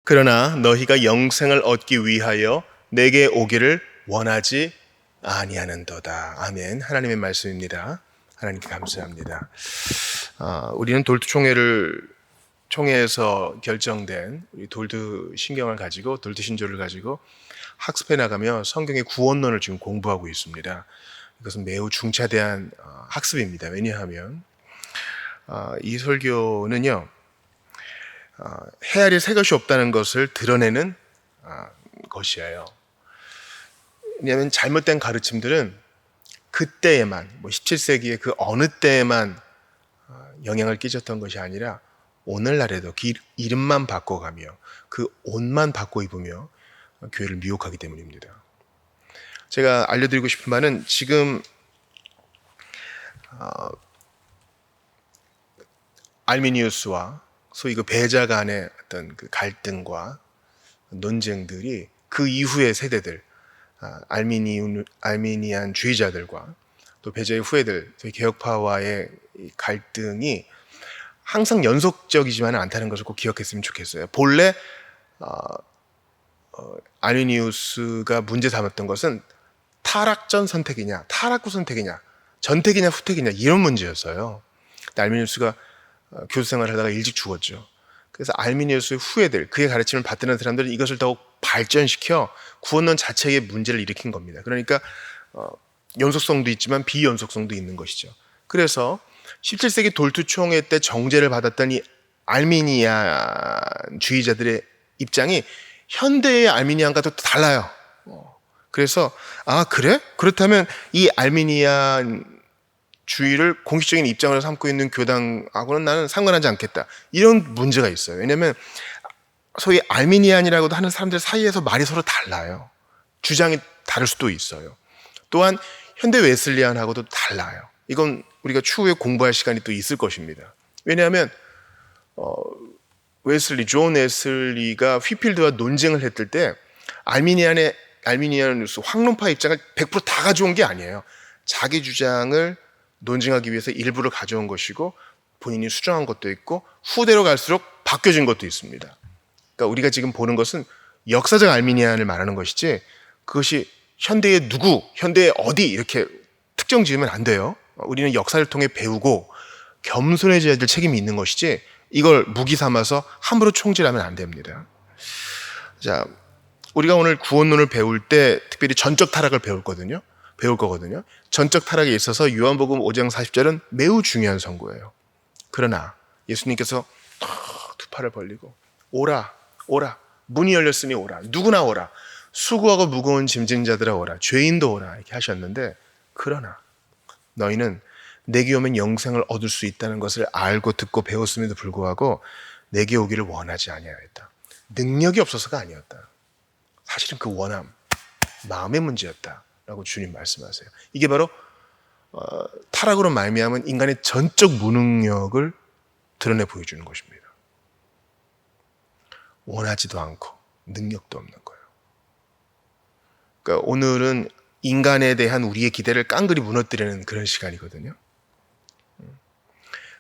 그러나 너희가 영생을 얻기 위하여 내게 오기를 원하지 아니하는도다. 아멘. 하나님의 말씀입니다. 하나님께 감사합니다. 우리는 총회에서 결정된 우리 돌드 신경을 가지고, 돌드 신조를 가지고 학습해 나가며 성경의 구원론을 지금 공부하고 있습니다. 이것은 매우 중차대한 학습입니다. 왜냐하면 이 설교는요, 헤아릴 새 것이 없다는 것을 드러내는 것이에요. 왜냐하면 잘못된 가르침들은 그때에만, 17세기의 그 어느 때에만 영향을 끼쳤던 것이 아니라 오늘날에도 이름만 바꿔가며 그 옷만 바꿔 입으며 교회를 미혹하기 때문입니다. 제가 알려드리고 싶은 바는 지금 알미니우스와 소위 그 배자 간의 어떤 그 갈등과 논쟁들이 그 이후의 세대들, 알미니안 주의자들과 또 배자의 후예들, 소위 개혁파와의 갈등이 항상 연속적이지만은 않다는 것을 꼭 기억했으면 좋겠어요. 본래 알미니우스가 문제 삼았던 것은 타락 전 선택이냐, 타락 후 선택이냐, 전택이냐 후택이냐 이런 문제였어요. 알미니우스가 교수 생활을 하다가 일찍 죽었죠. 그래서 알미니우스의 후예들, 그의 가르침을 받드는 사람들은 이것을 더욱 발전시켜 구원론 자체의 문제를 일으킨 겁니다. 그러니까 연속성도 있지만 비연속성도 있는 것이죠. 그래서 17세기 돌투총회 때 정죄를 받았던 이 알미니안주의자들의 입장이 현대의 알미니안과도 달라요. 그래서 그래? 그렇다면 이 알미니안 주의를 공식적인 입장을 삼고 있는 교당하고는 나는 상관하지 않겠다. 이런 문제가 있어요. 왜냐하면 소위 알미니안이라고도 하는 사람들 사이에서 말이 서로 달라요. 주장이 다를 수도 있어요. 또한 현대 웨슬리안하고도 달라요. 이건 우리가 추후에 공부할 시간이 또 있을 것입니다. 왜냐하면 존 웨슬리가 휘필드와 논쟁을 했을 때 알미니안 확론파 입장을 100%다 가져온 게 아니에요. 자기 주장을 논증하기 위해서 일부를 가져온 것이고 본인이 수정한 것도 있고 후대로 갈수록 바뀌어진 것도 있습니다. 그러니까 우리가 지금 보는 것은 역사적 알미니안을 말하는 것이지 그것이 현대의 누구, 현대의 어디 이렇게 특정 지으면 안 돼요. 우리는 역사를 통해 배우고 겸손해져야 될 책임이 있는 것이지 이걸 무기 삼아서 함부로 총질하면 안 됩니다. 자, 우리가 오늘 구원론을 배울 때 특별히 전적 타락을 배울 거거든요. 전적 타락에 있어서 요한복음 5장 40절은 매우 중요한 선고예요. 그러나 예수님께서 두 팔을 벌리고 오라 문이 열렸으니 오라, 누구나 오라, 수고하고 무거운 짐진 자들아 오라, 죄인도 오라 이렇게 하셨는데, 그러나 너희는 내게 오면 영생을 얻을 수 있다는 것을 알고 듣고 배웠음에도 불구하고 내게 오기를 원하지 아니하였다. 능력이 없어서가 아니었다. 사실은 그 원함, 마음의 문제였다 라고 주님 말씀하세요. 이게 바로 타락으로 말미암은 인간의 전적 무능력을 드러내 보여주는 것입니다. 원하지도 않고 능력도 없는 거예요. 그러니까 오늘은 인간에 대한 우리의 기대를 깡그리 무너뜨리는 그런 시간이거든요.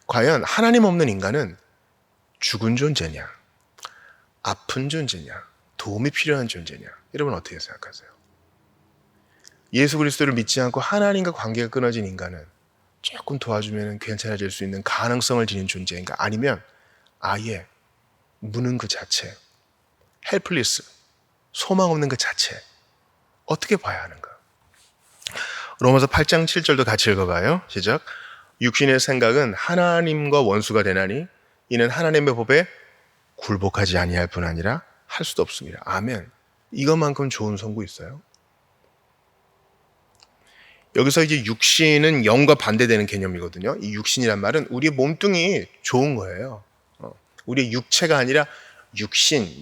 과연 하나님 없는 인간은 죽은 존재냐, 아픈 존재냐, 도움이 필요한 존재냐, 여러분 어떻게 생각하세요? 예수 그리스도를 믿지 않고 하나님과 관계가 끊어진 인간은 조금 도와주면 괜찮아질 수 있는 가능성을 지닌 존재인가? 아니면 아예 무능 그 자체, 헬플리스, 소망 없는 그 자체, 어떻게 봐야 하는가? 로마서 8장 7절도 같이 읽어봐요. 시작. 육신의 생각은 하나님과 원수가 되나니 이는 하나님의 법에 굴복하지 아니할 뿐 아니라 할 수도 없습니다. 아멘. 이것만큼 좋은 선고 있어요? 여기서 이제 육신은 영과 반대되는 개념이거든요. 이 육신이란 말은 우리의 몸뚱이 좋은 거예요. 우리의 육체가 아니라 육신,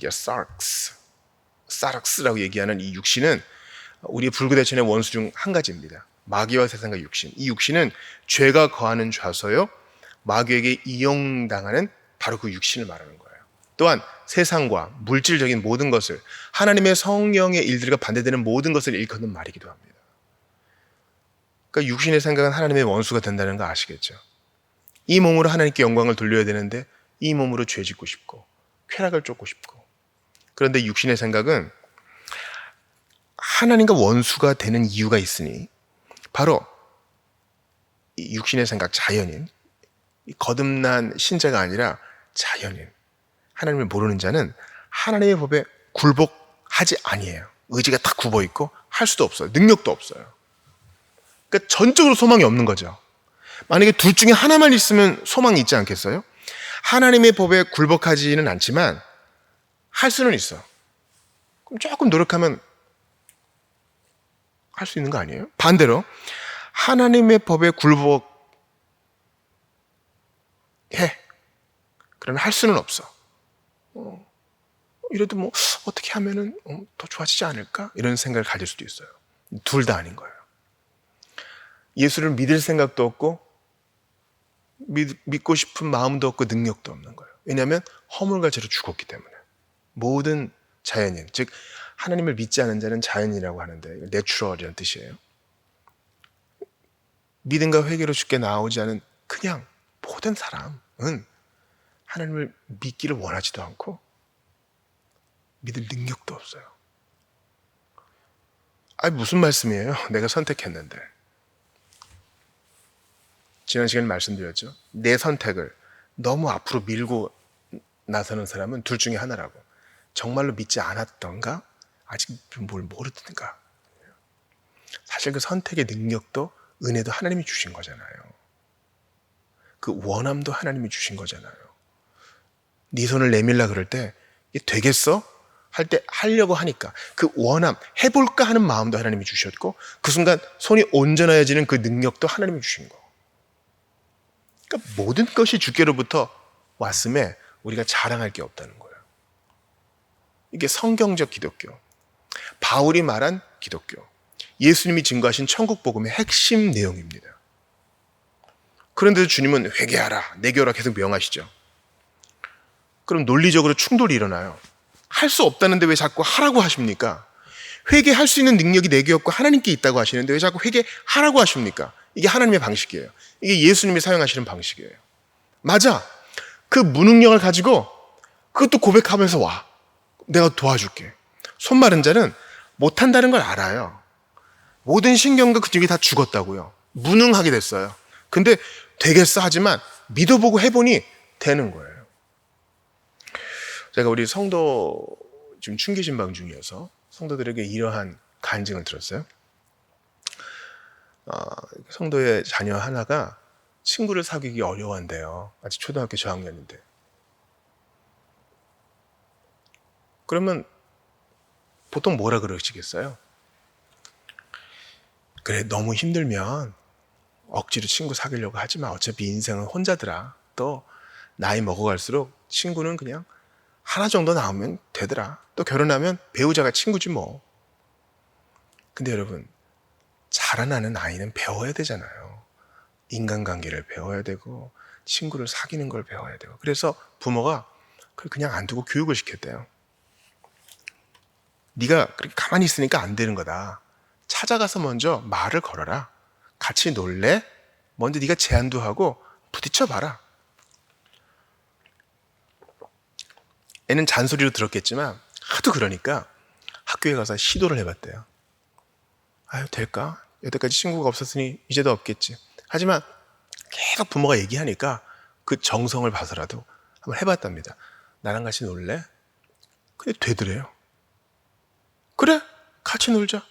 사락스라고 얘기하는 이 육신은 우리의 불구대천의 원수 중 한 가지입니다. 마귀와 세상과 육신. 이 육신은 죄가 거하는 좌소요, 마귀에게 이용당하는 바로 그 육신을 말하는 거예요. 또한 세상과 물질적인 모든 것을, 하나님의 성령의 일들과 반대되는 모든 것을 일컫는 말이기도 합니다. 그러니까 육신의 생각은 하나님의 원수가 된다는 거 아시겠죠? 이 몸으로 하나님께 영광을 돌려야 되는데 이 몸으로 죄 짓고 싶고 쾌락을 쫓고 싶고 그런데 육신의 생각은 하나님과 원수가 되는 이유가 있으니 바로 이 육신의 생각, 자연인, 이 거듭난 신자가 아니라 자연인, 하나님을 모르는 자는 하나님의 법에 굴복하지 아니에요. 의지가 다 굽어 있고 할 수도 없어요. 능력도 없어요. 그러니까 전적으로 소망이 없는 거죠. 만약에 둘 중에 하나만 있으면 소망이 있지 않겠어요? 하나님의 법에 굴복하지는 않지만 할 수는 있어. 그럼 조금 노력하면 할 수 있는 거 아니에요? 반대로 하나님의 법에 굴복해. 그러면 할 수는 없어. 이래도 뭐 어떻게 하면은 더 좋아지지 않을까? 이런 생각을 가질 수도 있어요. 둘 다 아닌 거예요. 예수를 믿을 생각도 없고 믿고 싶은 마음도 없고 능력도 없는 거예요. 왜냐하면 허물과 죄로 죽었기 때문에. 모든 자연인, 즉 하나님을 믿지 않은 자는 자연이라고 하는데 내추럴이라는 뜻이에요. 믿음과 회개로 죽게 나오지 않은 그냥 모든 사람은 하나님을 믿기를 원하지도 않고 믿을 능력도 없어요. 아니 무슨 말씀이에요? 내가 선택했는데. 지난 시간에 말씀드렸죠. 내 선택을 너무 앞으로 밀고 나서는 사람은 둘 중에 하나라고. 정말로 믿지 않았던가? 아직 뭘 모르든가. 사실 그 선택의 능력도 은혜도 하나님이 주신 거잖아요. 그 원함도 하나님이 주신 거잖아요. 네 손을 내밀라 그럴 때 이게 되겠어? 할 때 하려고 하니까 그 원함, 해볼까 하는 마음도 하나님이 주셨고 그 순간 손이 온전해지는 그 능력도 하나님이 주신 거. 그러니까 모든 것이 주께로부터 왔음에 우리가 자랑할 게 없다는 거예요. 이게 성경적 기독교, 바울이 말한 기독교, 예수님이 증거하신 천국 복음의 핵심 내용입니다. 그런데도 주님은 회개하라, 내게오라 계속 명하시죠. 그럼 논리적으로 충돌이 일어나요. 할 수 없다는데 왜 자꾸 하라고 하십니까? 회개할 수 있는 능력이 내게 없고 하나님께 있다고 하시는데 왜 자꾸 회개하라고 하십니까? 이게 하나님의 방식이에요. 이게 예수님이 사용하시는 방식이에요. 맞아. 그 무능력을 가지고 그것도 고백하면서 와. 내가 도와줄게. 손 마른 자는 못한다는 걸 알아요. 모든 신경과 근육이 다 죽었다고요. 무능하게 됐어요. 근데 되겠어 하지만 믿어보고 해보니 되는 거예요. 제가 우리 성도 지금 충기신방 중이어서 성도들에게 이러한 간증을 들었어요. 성도의 자녀 하나가 친구를 사귀기 어려워한대요. 아직 초등학교 저학년인데. 그러면 보통 뭐라 그러시겠어요? 그래, 너무 힘들면 억지로 친구 사귀려고 하지 마. 어차피 인생은 혼자더라. 또 나이 먹어갈수록 친구는 그냥 하나 정도 나오면 되더라. 또 결혼하면 배우자가 친구지 뭐. 근데 여러분, 자라나는 아이는 배워야 되잖아요. 인간관계를 배워야 되고 친구를 사귀는 걸 배워야 되고. 그래서 부모가 그걸 그냥 안 두고 교육을 시켰대요. 네가 그렇게 가만히 있으니까 안 되는 거다. 찾아가서 먼저 말을 걸어라. 같이 놀래? 먼저 네가 제안도 하고 부딪혀봐라. 애는 잔소리로 들었겠지만 하도 그러니까 학교에 가서 시도를 해봤대요. 아유, 될까? 여태까지 친구가 없었으니 이제도 없겠지. 하지만 계속 부모가 얘기하니까 그 정성을 봐서라도 한번 해봤답니다. 나랑 같이 놀래? 근데 되더래요. 그래, 같이 놀자.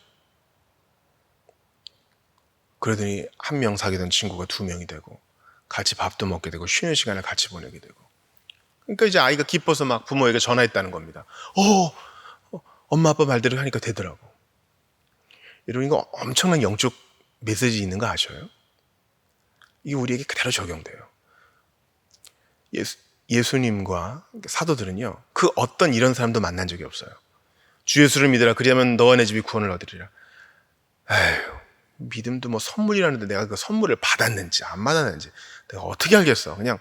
그러더니 한 명 사귀던 친구가 2명이 되고 같이 밥도 먹게 되고 쉬는 시간을 같이 보내게 되고. 그러니까 이제 아이가 기뻐서 막 부모에게 전화했다는 겁니다. 엄마 아빠 말대로 하니까 되더라고. 여러분, 이거 엄청난 영적 메시지 있는 거 아셔요? 이게 우리에게 그대로 적용돼요. 예수님과 사도들은요, 그 어떤 이런 사람도 만난 적이 없어요. 주 예수를 믿으라, 그리하면 너와 내 집이 구원을 얻으리라. 에휴, 믿음도 뭐 선물이라는데 내가 그 선물을 받았는지 안 받았는지 내가 어떻게 알겠어. 그냥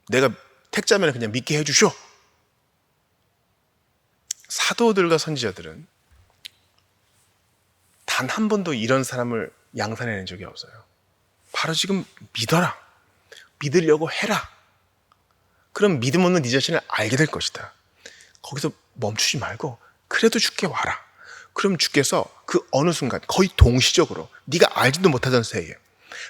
내가 택자면 그냥 믿게 해주쇼. 사도들과 선지자들은 단 한 번도 이런 사람을 양산해낸 적이 없어요. 바로 지금 믿어라. 믿으려고 해라. 그럼 믿음 없는 네 자신을 알게 될 것이다. 거기서 멈추지 말고 그래도 주께 와라. 그럼 주께서 그 어느 순간 거의 동시적으로 네가 알지도 못하던 새에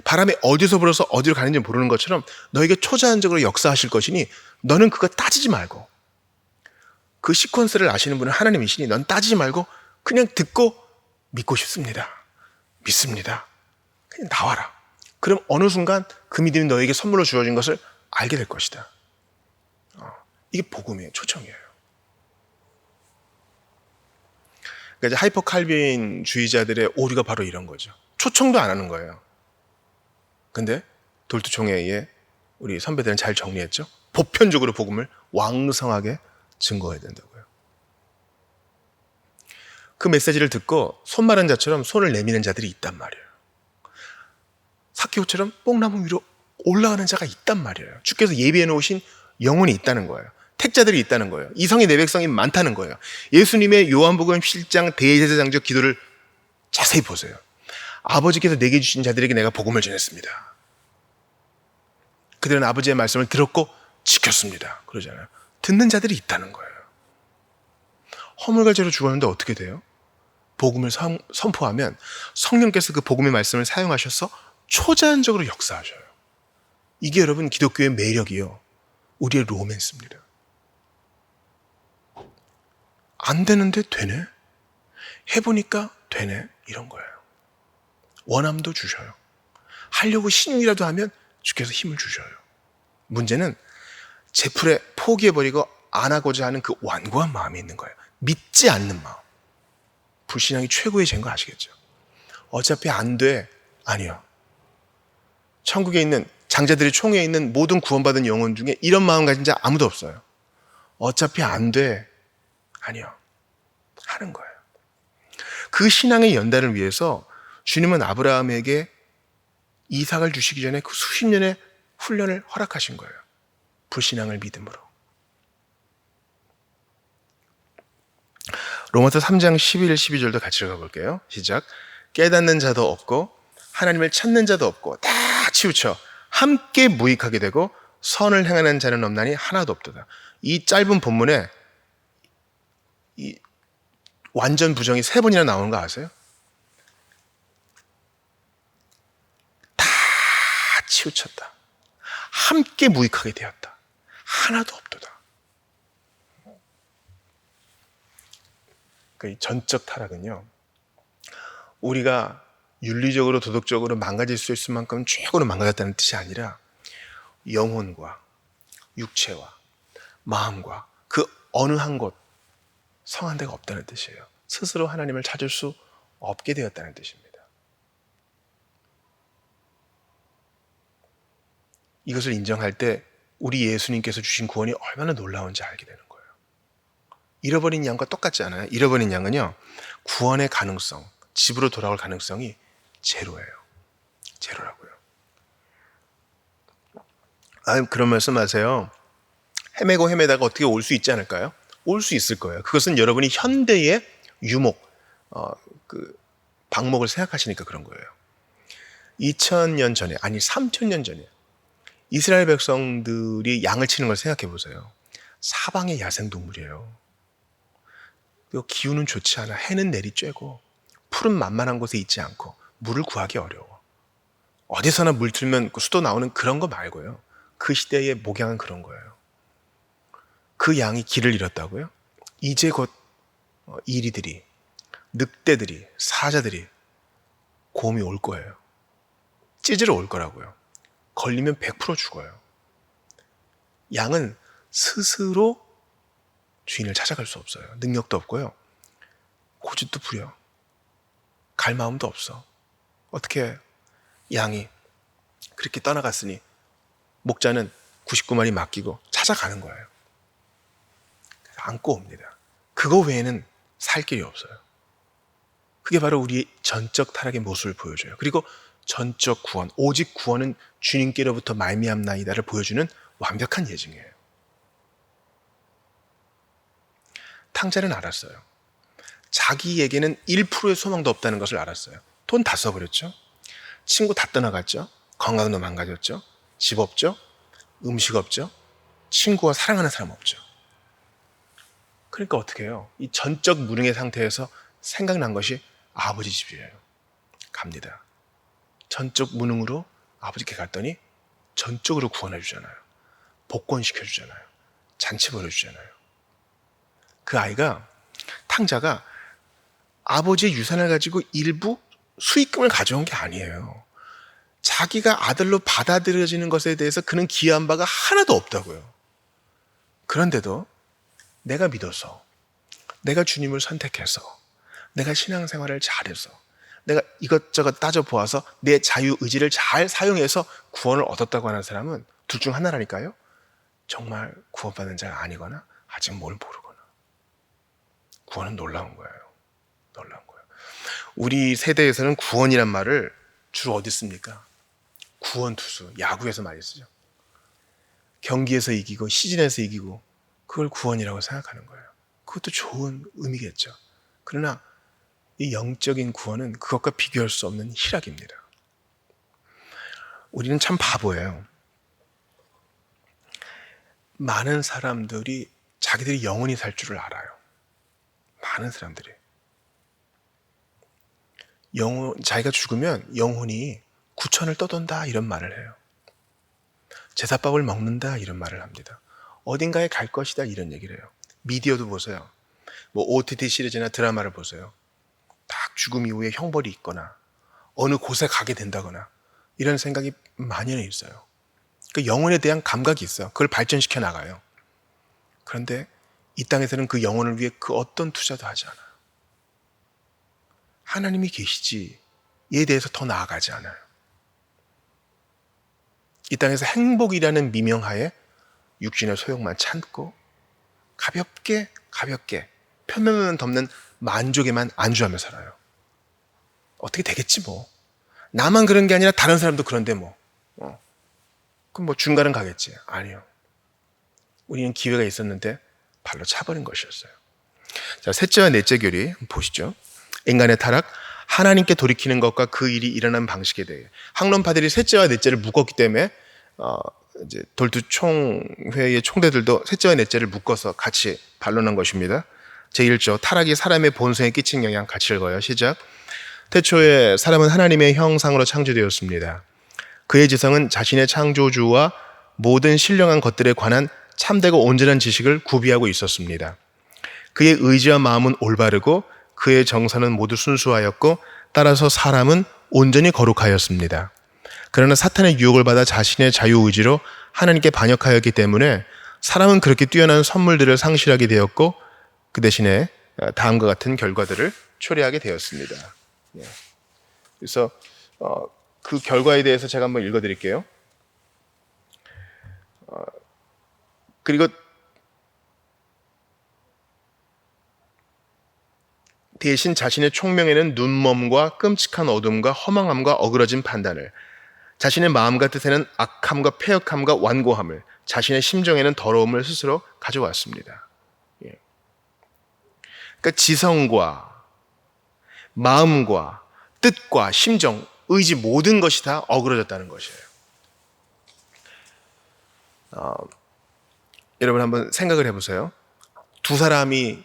바람이 어디서 불어서 어디로 가는지 모르는 것처럼 너에게 초자연적으로 역사하실 것이니 너는 그거 따지지 말고, 그 시퀀스를 아시는 분은 하나님이시니 넌 따지지 말고 그냥 듣고 믿고 싶습니다. 믿습니다. 그냥 나와라. 그럼 어느 순간 그 믿음이 너에게 선물로 주어진 것을 알게 될 것이다. 이게 복음이에요. 초청이에요. 그러니까 이제 하이퍼 칼빈주의자들의 오류가 바로 이런 거죠. 초청도 안 하는 거예요. 근데 돌투총회에 우리 선배들은 잘 정리했죠. 보편적으로 복음을 왕성하게 증거해야 된다고요. 그 메시지를 듣고 손 마른 자처럼 손을 내미는 자들이 있단 말이에요. 삭개오처럼 뽕나무 위로 올라가는 자가 있단 말이에요. 주께서 예비해 놓으신 영혼이 있다는 거예요. 택자들이 있다는 거예요. 이성의 내 백성이 많다는 거예요. 예수님의 요한복음 7장 대제사장적 기도를 자세히 보세요. 아버지께서 내게 주신 자들에게 내가 복음을 전했습니다. 그들은 아버지의 말씀을 들었고 지켰습니다. 그러잖아요. 듣는 자들이 있다는 거예요. 허물과죄로 죽었는데 어떻게 돼요? 복음을 선포하면 성령께서 그 복음의 말씀을 사용하셔서 초자연적으로 역사하셔요. 이게 여러분 기독교의 매력이요, 우리의 로맨스입니다. 안 되는데 되네? 해보니까 되네? 이런 거예요. 원함도 주셔요. 하려고 신이라도 하면 주께서 힘을 주셔요. 문제는 제풀에 포기해버리고 안 하고자 하는 그 완고한 마음이 있는 거예요. 믿지 않는 마음. 불신앙이 최고의 죄인 거 아시겠죠? 어차피 안 돼. 아니요. 천국에 있는 장자들의 총회에 있는 모든 구원받은 영혼 중에 이런 마음 가진 자 아무도 없어요. 어차피 안 돼. 아니요. 하는 거예요. 그 신앙의 연단을 위해서 주님은 아브라함에게 이삭을 주시기 전에 그 수십 년의 훈련을 허락하신 거예요. 불신앙을 믿음으로. 로마서 3장 11, 12절도 같이 읽어볼게요. 시작. 깨닫는 자도 없고 하나님을 찾는 자도 없고 다 치우쳐 함께 무익하게 되고 선을 행하는 자는 없나니 하나도 없도다. 이 짧은 본문에 이 완전 부정이 3번이나 나오는 거 아세요? 다 치우쳤다. 함께 무익하게 되었다. 하나도 없도다. 그 전적 타락은요, 우리가 윤리적으로 도덕적으로 망가질 수 있을 만큼 최고로 망가졌다는 뜻이 아니라 영혼과 육체와 마음과 그 어느 한 곳 성한 데가 없다는 뜻이에요. 스스로 하나님을 찾을 수 없게 되었다는 뜻입니다. 이것을 인정할 때 우리 예수님께서 주신 구원이 얼마나 놀라운지 알게 되는 거예요. 잃어버린 양과 똑같지 않아요? 잃어버린 양은요, 구원의 가능성, 집으로 돌아올 가능성이 제로예요. 제로라고요. 그런 말씀 하세요. 헤매고 헤매다가 어떻게 올 수 있지 않을까요? 올 수 있을 거예요. 그것은 여러분이 현대의 유목, 방목을 생각하시니까 그런 거예요. 2000년 전에, 아니 3000년 전에 이스라엘 백성들이 양을 치는 걸 생각해 보세요. 사방의 야생동물이에요. 그리고 기후는 좋지 않아. 해는 내리쬐고 풀은 만만한 곳에 있지 않고 물을 구하기 어려워. 어디서나 물 틀면 수도 나오는 그런 거 말고요. 그 시대의 목양은 그런 거예요. 그 양이 길을 잃었다고요? 이제 곧 이리들이, 늑대들이, 사자들이, 곰이 올 거예요. 찢으러 올 거라고요. 걸리면 100% 죽어요. 양은 스스로 주인을 찾아갈 수 없어요. 능력도 없고요. 고집도 부려. 갈 마음도 없어. 어떻게 양이 그렇게 떠나갔으니 목자는 99마리 맡기고 찾아가는 거예요. 안고 옵니다. 그거 외에는 살 길이 없어요. 그게 바로 우리의 전적 타락의 모습을 보여줘요. 그리고 전적 구원, 오직 구원은 주님께로부터 말미암나이다를 보여주는 완벽한 예증이에요. 탕자는 알았어요. 자기에게는 1%의 소망도 없다는 것을 알았어요. 돈 다 써버렸죠. 친구 다 떠나갔죠. 건강도 망가졌죠. 집 없죠. 음식 없죠. 친구와 사랑하는 사람 없죠. 그러니까 어떻게 해요? 이 전적 무능의 상태에서 생각난 것이 아버지 집이에요. 갑니다. 전적 무능으로 아버지께 갔더니 전적으로 구원해 주잖아요. 복권시켜 주잖아요. 잔치 벌여 주잖아요. 그 아이가, 탕자가 아버지의 유산을 가지고 일부 수익금을 가져온 게 아니에요. 자기가 아들로 받아들여지는 것에 대해서 그는 기여한 바가 하나도 없다고요. 그런데도 내가 믿어서, 내가 주님을 선택해서, 내가 신앙생활을 잘해서, 내가 이것저것 따져보아서 내 자유의지를 잘 사용해서 구원을 얻었다고 하는 사람은 둘 중 하나라니까요. 정말 구원받은 자가 아니거나 아직 뭘 모르거나. 구원은 놀라운 거예요. 놀라운 거예요. 우리 세대에서는 구원이란 말을 주로 어디 씁니까? 구원투수, 야구에서 많이 쓰죠. 경기에서 이기고 시즌에서 이기고 그걸 구원이라고 생각하는 거예요. 그것도 좋은 의미겠죠. 그러나 이 영적인 구원은 그것과 비교할 수 없는 희락입니다. 우리는 참 바보예요. 많은 사람들이 자기들이 영원히 살 줄을 알아요. 많은 사람들이. 자기가 죽으면 영혼이 구천을 떠돈다 이런 말을 해요. 제사밥을 먹는다 이런 말을 합니다. 어딘가에 갈 것이다 이런 얘기를 해요. 미디어도 보세요. 뭐 OTT 시리즈나 드라마를 보세요. 딱 죽음 이후에 형벌이 있거나 어느 곳에 가게 된다거나 이런 생각이 많이는 있어요. 그 영혼에 대한 감각이 있어요. 그걸 발전시켜 나가요. 그런데 이 땅에서는 그 영혼을 위해 그 어떤 투자도 하지 않아요. 하나님이 계시지에 대해서 더 나아가지 않아요. 이 땅에서 행복이라는 미명하에 육신의 소욕만 참고 가볍게 편면만 덮는 만족에만 안주하며 살아요. 어떻게 되겠지 뭐. 나만 그런 게 아니라 다른 사람도 그런데 뭐. 그럼 뭐 중간은 가겠지. 아니요. 우리는 기회가 있었는데 발로 차버린 것이었어요. 자, 셋째와 넷째 교리 보시죠. 인간의 타락, 하나님께 돌이키는 것과 그 일이 일어난 방식에 대해 학론파들이 셋째와 넷째를 묶었기 때문에 이제 돌투 총회의 총대들도 셋째와 넷째를 묶어서 같이 반론한 것입니다. 제1조 타락이 사람의 본성에 끼친 영향 같이 읽어요. 시작. 태초에 사람은 하나님의 형상으로 창조되었습니다. 그의 지성은 자신의 창조주와 모든 신령한 것들에 관한 참되고 온전한 지식을 구비하고 있었습니다. 그의 의지와 마음은 올바르고 그의 정서는 모두 순수하였고 따라서 사람은 온전히 거룩하였습니다. 그러나 사탄의 유혹을 받아 자신의 자유의지로 하나님께 반역하였기 때문에 사람은 그렇게 뛰어난 선물들을 상실하게 되었고 그 대신에 다음과 같은 결과들을 초래하게 되었습니다. 그래서 그 결과에 대해서 제가 한번 읽어드릴게요. 그리고 대신 자신의 총명에는 눈먼과 끔찍한 어둠과 허망함과 어그러진 판단을, 자신의 마음과 뜻에는 악함과 패역함과 완고함을, 자신의 심정에는 더러움을 스스로 가져왔습니다. 그러니까 지성과 마음과 뜻과 심정, 의지 모든 것이 다 어그러졌다는 것이에요. 여러분 한번 생각을 해보세요. 두 사람이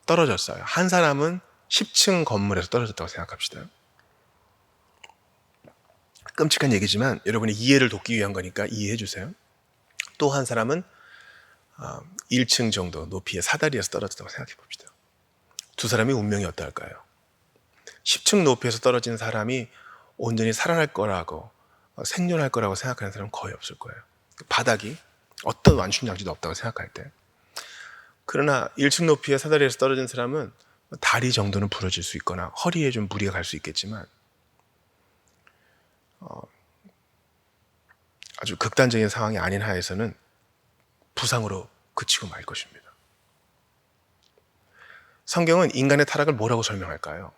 떨어졌어요. 한 사람은 10층 건물에서 떨어졌다고 생각합시다. 끔찍한 얘기지만 여러분의 이해를 돕기 위한 거니까 이해해 주세요. 또 한 사람은 1층 정도 높이의 사다리에서 떨어졌다고 생각해 봅시다. 두 사람의 운명이 어떨까요? 10층 높이에서 떨어진 사람이 온전히 살아날 거라고 생존할 거라고 생각하는 사람은 거의 없을 거예요. 바닥이 어떤 완충장치도 없다고 생각할 때. 그러나 1층 높이의 사다리에서 떨어진 사람은 다리 정도는 부러질 수 있거나 허리에 좀 무리가 갈 수 있겠지만 아주 극단적인 상황이 아닌 하에서는 부상으로 그치고 말 것입니다. 성경은 인간의 타락을 뭐라고 설명할까요?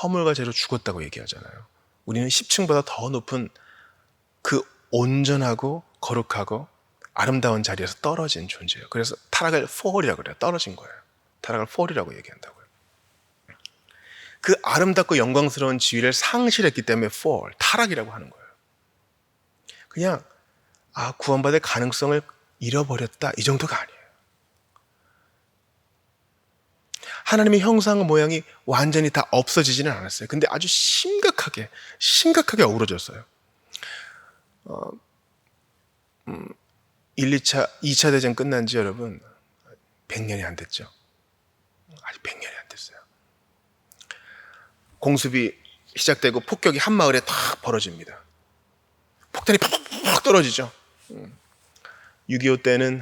허물과 죄로 죽었다고 얘기하잖아요. 우리는 10층보다 더 높은 그 온전하고 거룩하고 아름다운 자리에서 떨어진 존재예요. 그래서 타락을 fall이라고 그래요. 떨어진 거예요. 타락을 fall이라고 얘기한다고요. 그 아름답고 영광스러운 지위를 상실했기 때문에 fall, 타락이라고 하는 거예요. 그냥 구원받을 가능성을 잃어버렸다 이 정도가 아니에요. 하나님의 형상 모양이 완전히 다 없어지지는 않았어요. 근데 아주 심각하게 어우러졌어요. 2차 대전 끝난 지 여러분 100년이 안 됐죠. 아직 100년이 안 됐어요. 공습이 시작되고 폭격이 한 마을에 탁 벌어집니다. 폭탄이 팍팍 떨어지죠. 6.25 때는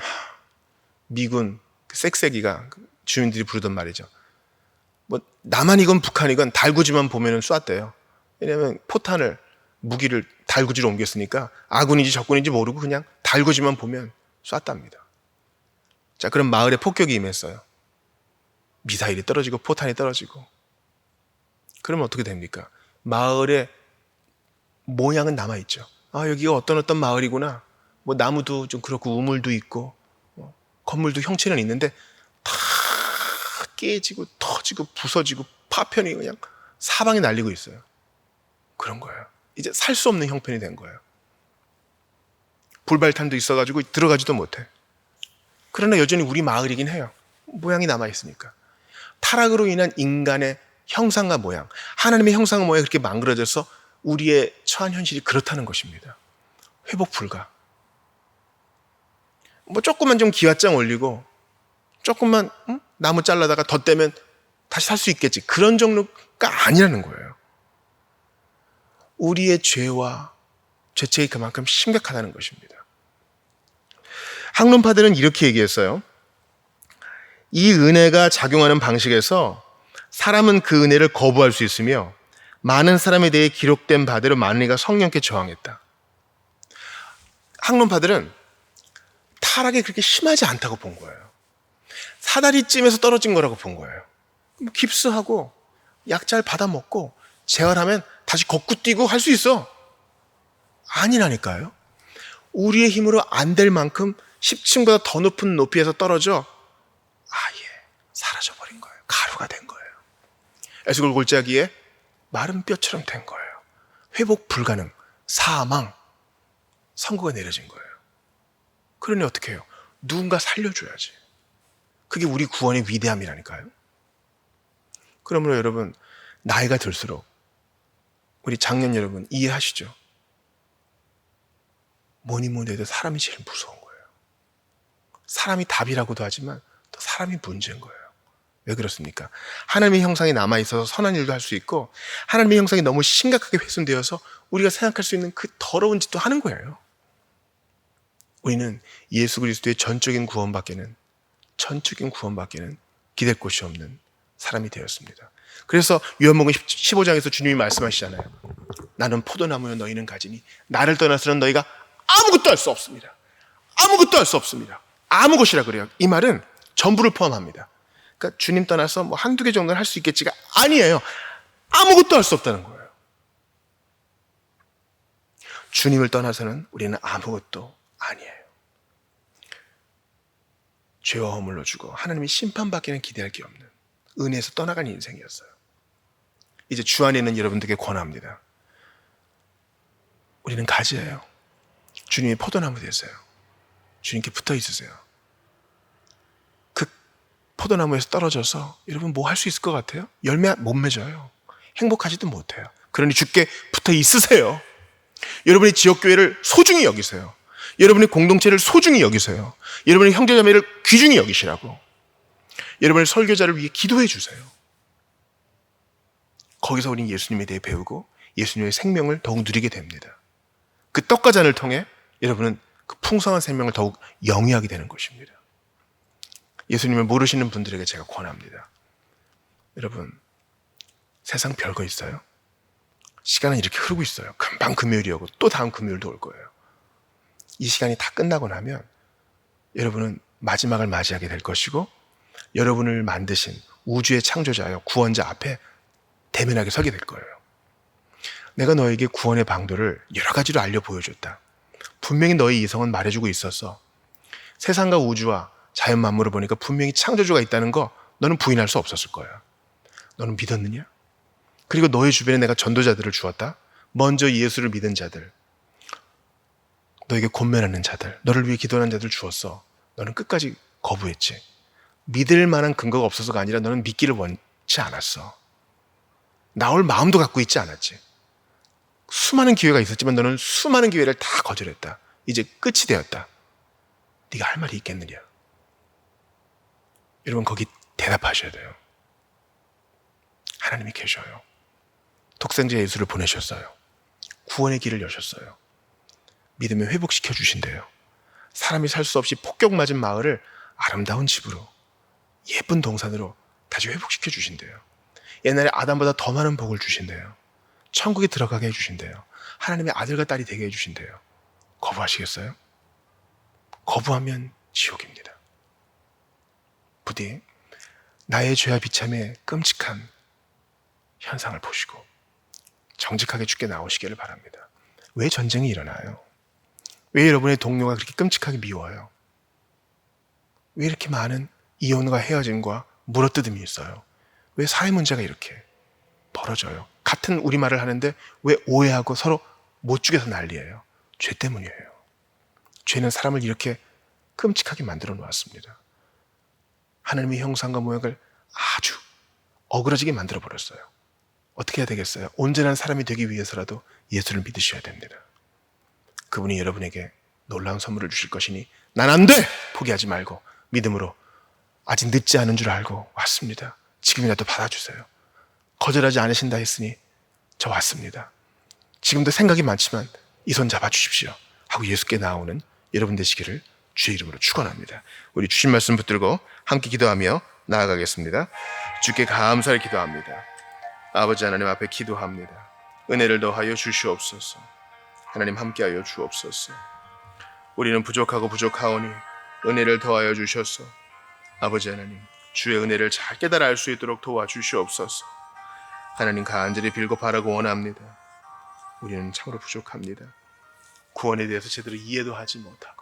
미군 쌕쌕이가 주민들이 부르던 말이죠. 뭐 남한이건 북한이건 달구지만 보면은 쐈대요. 왜냐하면 포탄을 무기를 달구지로 옮겼으니까 아군인지 적군인지 모르고 그냥 달구지만 보면 쐈답니다. 자, 그럼 마을에 폭격이 임했어요. 미사일이 떨어지고 포탄이 떨어지고. 그러면 어떻게 됩니까? 마을의 모양은 남아있죠. 아, 여기가 어떤 마을이구나. 뭐 나무도 좀 그렇고 우물도 있고 건물도 형체는 있는데 다 깨지고 터지고 부서지고 파편이 그냥 사방에 날리고 있어요. 그런 거예요. 이제 살 수 없는 형편이 된 거예요. 불발탄도 있어가지고 들어가지도 못해. 그러나 여전히 우리 마을이긴 해요. 모양이 남아있으니까. 타락으로 인한 인간의 형상과 모양, 하나님의 형상과 모양이 그렇게 망그러져서 우리의 처한 현실이 그렇다는 것입니다. 회복 불가. 뭐 조금만 좀 기와장 올리고 조금만 나무 잘라다가 덧대면 다시 살 수 있겠지. 그런 정도가 아니라는 거예요. 우리의 죄와 죄책이 그만큼 심각하다는 것입니다. 학론파들은 이렇게 얘기했어요. 이 은혜가 작용하는 방식에서 사람은 그 은혜를 거부할 수 있으며 많은 사람에 대해 기록된 바대로 많은 이가 성령께 저항했다. 학론파들은 타락이 그렇게 심하지 않다고 본 거예요. 사다리쯤에서 떨어진 거라고 본 거예요. 깁스하고 약 잘 받아먹고 재활하면 다시 걷고 뛰고 할 수 있어. 아니라니까요. 우리의 힘으로 안 될 만큼 10층보다 더 높은 높이에서 떨어져 아예 사라져버린 거예요. 가루가 된 거예요. 에스골 골짜기에 마른 뼈처럼 된 거예요. 회복 불가능, 사망, 선고가 내려진 거예요. 그러니 어떻게 해요? 누군가 살려줘야지. 그게 우리 구원의 위대함이라니까요. 그러므로 여러분, 나이가 들수록 우리 장년 여러분 이해하시죠? 뭐니 해도 사람이 제일 무서운 거예요. 사람이 답이라고도 하지만 또 사람이 문제인 거예요. 왜 그렇습니까? 하나님의 형상이 남아있어서 선한 일도 할 수 있고 하나님의 형상이 너무 심각하게 훼손되어서 우리가 생각할 수 있는 그 더러운 짓도 하는 거예요. 우리는 예수 그리스도의 전적인 구원밖에는 기댈 곳이 없는 사람이 되었습니다. 그래서 요한복음 15장에서 주님이 말씀하시잖아요. 나는 포도나무요 너희는 가지니 나를 떠나서는 너희가 아무것도 할 수 없습니다. 아무것도 할 수 없습니다. 아무것이라 그래요. 이 말은 전부를 포함합니다. 그러니까 주님 떠나서 뭐 한두 개 정도는 할 수 있겠지가 아니에요. 아무것도 할 수 없다는 거예요. 주님을 떠나서는 우리는 아무것도 아니에요. 죄와 허물로 주고 하나님의 심판밖에는 기대할 게 없는 은혜에서 떠나간 인생이었어요. 이제 주 안에 있는 여러분들에게 권합니다. 우리는 가지예요. 주님이 포도나무 되세요. 주님께 붙어 있으세요. 그 포도나무에서 떨어져서 여러분 뭐 할 수 있을 것 같아요? 열매 못 맺어요. 행복하지도 못해요. 그러니 주께 붙어 있으세요. 여러분의 지역교회를 소중히 여기세요. 여러분의 공동체를 소중히 여기세요. 여러분의 형제자매를 귀중히 여기시라고. 여러분의 설교자를 위해 기도해 주세요. 거기서 우리는 예수님에 대해 배우고 예수님의 생명을 더욱 누리게 됩니다. 그 떡과 잔을 통해 여러분은 그 풍성한 생명을 더욱 영위하게 되는 것입니다. 예수님을 모르시는 분들에게 제가 권합니다. 여러분, 세상 별거 있어요? 시간은 이렇게 흐르고 있어요. 금방 금요일이 오고 또 다음 금요일도 올 거예요. 이 시간이 다 끝나고 나면 여러분은 마지막을 맞이하게 될 것이고 여러분을 만드신 우주의 창조자여 구원자 앞에 대면하게 서게 될 거예요. 내가 너에게 구원의 방도를 여러 가지로 알려 보여줬다. 분명히 너의 이성은 말해주고 있었어. 세상과 우주와 자연 만물을 보니까 분명히 창조주가 있다는 거 너는 부인할 수 없었을 거야. 너는 믿었느냐? 그리고 너의 주변에 내가 전도자들을 주었다. 먼저 예수를 믿은 자들, 너에게 권면하는 자들, 너를 위해 기도하는 자들 주었어. 너는 끝까지 거부했지. 믿을 만한 근거가 없어서가 아니라 너는 믿기를 원치 않았어. 나올 마음도 갖고 있지 않았지. 수많은 기회가 있었지만 너는 수많은 기회를 다 거절했다. 이제 끝이 되었다. 네가 할 말이 있겠느냐. 여러분 거기 대답하셔야 돼요. 하나님이 계셔요. 독생자 예수를 보내셨어요. 구원의 길을 여셨어요. 믿음을 회복시켜 주신대요. 사람이 살 수 없이 폭격 맞은 마을을 아름다운 집으로, 예쁜 동산으로 다시 회복시켜 주신대요. 옛날에 아담보다 더 많은 복을 주신대요. 천국에 들어가게 해주신대요. 하나님의 아들과 딸이 되게 해주신대요. 거부하시겠어요? 거부하면 지옥입니다. 부디 나의 죄와 비참의 끔찍한 현상을 보시고 정직하게 주께 나오시기를 바랍니다. 왜 전쟁이 일어나요? 왜 여러분의 동료가 그렇게 끔찍하게 미워요? 왜 이렇게 많은 이혼과 헤어짐과 물어뜯음이 있어요? 왜 사회 문제가 이렇게 벌어져요? 같은 우리말을 하는데 왜 오해하고 서로 못 죽여서 난리예요? 죄 때문이에요. 죄는 사람을 이렇게 끔찍하게 만들어 놓았습니다. 하나님의 형상과 모양을 아주 어그러지게 만들어 버렸어요. 어떻게 해야 되겠어요? 온전한 사람이 되기 위해서라도 예수를 믿으셔야 됩니다. 그분이 여러분에게 놀라운 선물을 주실 것이니 난 안 돼! 포기하지 말고 믿음으로 아직 늦지 않은 줄 알고 왔습니다. 지금이라도 받아주세요. 거절하지 않으신다 했으니 저 왔습니다. 지금도 생각이 많지만 이 손 잡아주십시오 하고 예수께 나오는 여러분 되시기를 주의 이름으로 축원합니다. 우리 주신 말씀 붙들고 함께 기도하며 나아가겠습니다. 주께 감사를 기도합니다. 아버지 하나님 앞에 기도합니다. 은혜를 더하여 주시옵소서. 하나님 함께하여 주옵소서. 우리는 부족하고 부족하오니 은혜를 더하여 주셔서 아버지 하나님 주의 은혜를 잘 깨달아 알 수 있도록 도와주시옵소서. 하나님 간절히 빌고 바라고 원합니다. 우리는 참으로 부족합니다. 구원에 대해서 제대로 이해도 하지 못하고